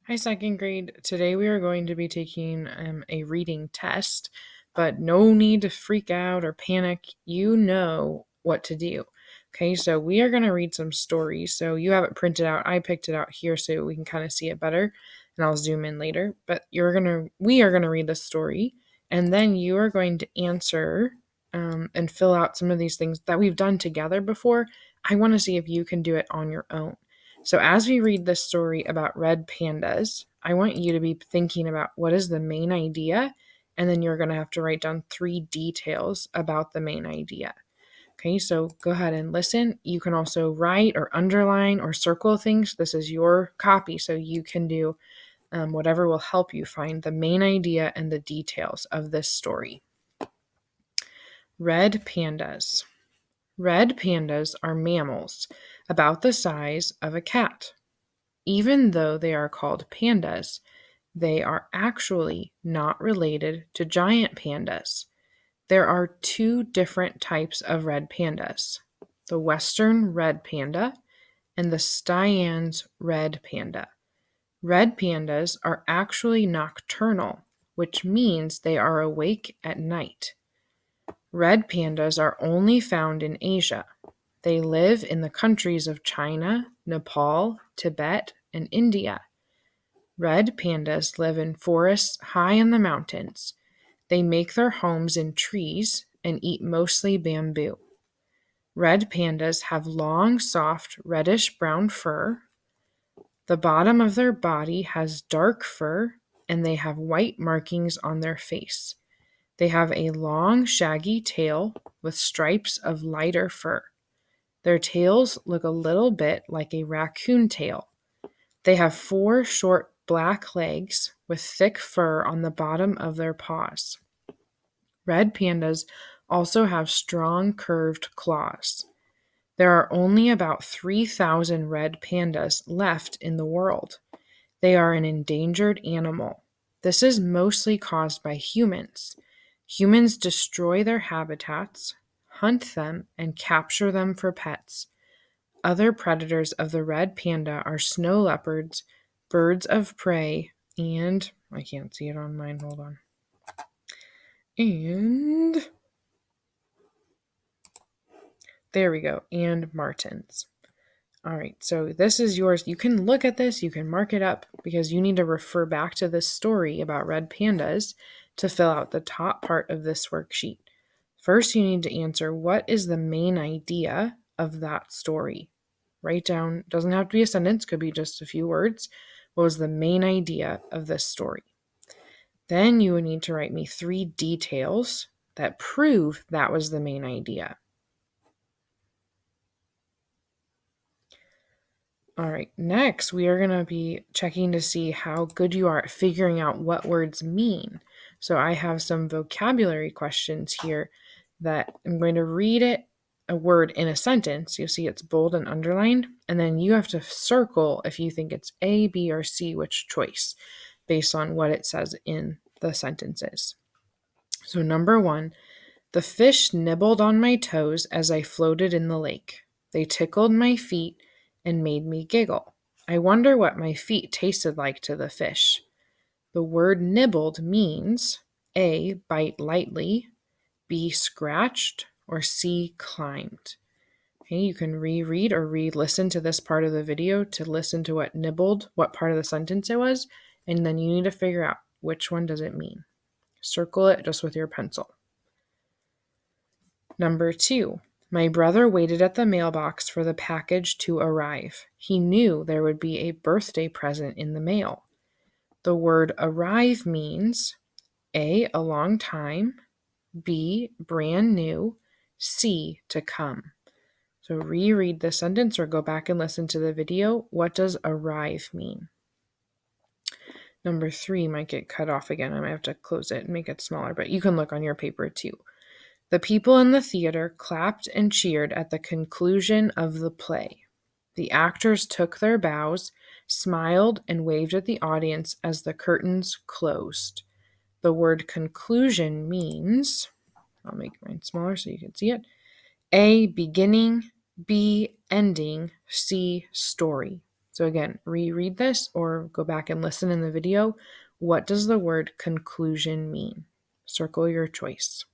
Hi, second grade. Today we are going to be taking a reading test, but no need to freak out or panic. You know what to do. Okay, so we are going to read some stories. So you have it printed out. I picked it out here so we can kind of see it better, and I'll zoom in later. But we are gonna read the story, and then you are going to answer and fill out some of these things that we've done together before. I want to see if you can do it on your own. So, as we read this story about red pandas, I want you to be thinking about what is the main idea, and then you're going to have to write down 3 details about the main idea. Okay, so go ahead and listen. You can also write or underline or circle things. This is your copy, so you can do whatever will help you find the main idea and the details of this story. Red pandas. Red pandas are mammals about the size of a cat. Even though they are called pandas, they are actually not related to giant pandas. There are 2 different types of red pandas: the Western red panda and the Stein's red panda. Red pandas are actually nocturnal, which means they are awake at night. Red pandas are only found in Asia. They live in the countries of China, Nepal, Tibet, and India. Red pandas live in forests high in the mountains. They make their homes in trees and eat mostly bamboo. Red pandas have long, soft, reddish-brown fur. The bottom of their body has dark fur, and they have white markings on their face. They have a long, shaggy tail with stripes of lighter fur. Their tails look a little bit like a raccoon tail. They have 4 short black legs with thick fur on the bottom of their paws. Red pandas also have strong curved claws. There are only about 3,000 red pandas left in the world. They are an endangered animal. This is mostly caused by humans. Humans destroy their habitats, hunt them, and capture them for pets. Other predators of the red panda are snow leopards, birds of prey, and I can't see it on mine, hold on. And there we go, and martens. All right, so this is yours. You can look at this, you can mark it up because you need to refer back to this story about red pandas to fill out the top part of this worksheet. First, you need to answer what is the main idea of that story. Write down, doesn't have to be a sentence, could be just a few words. What was the main idea of this story? Then you would need to write me 3 details that prove that was the main idea. All right, next we are going to be checking to see how good you are at figuring out what words mean. So I have some vocabulary questions here that I'm going to read a word in a sentence. You'll see it's bold and underlined, and then you have to circle if you think it's A, B, or C, which choice, based on what it says in the sentences. So number 1, the fish nibbled on my toes as I floated in the lake. They tickled my feet and made me giggle. I wonder what my feet tasted like to the fish. The word nibbled means A, bite lightly, B, scratched, or C, climbed. Okay, you can reread or re-listen to this part of the video to listen to what nibbled, what part of the sentence it was, and then you need to figure out which one does it mean. Circle it just with your pencil. Number 2, my brother waited at the mailbox for the package to arrive. He knew there would be a birthday present in the mail. The word arrive means A, a long time, B, brand new, C, to come. So reread the sentence or go back and listen to the video. What does arrive mean? Number 3 might get cut off again. I might have to close it and make it smaller, but you can look on your paper too. The people in the theater clapped and cheered at the conclusion of the play. The actors took their bows, smiled, and waved at the audience as the curtains closed. The word conclusion means, I'll make mine smaller so you can see it, A, beginning, B, ending, C, story. So again, reread this or go back and listen in the video. What does the word conclusion mean? Circle your choice.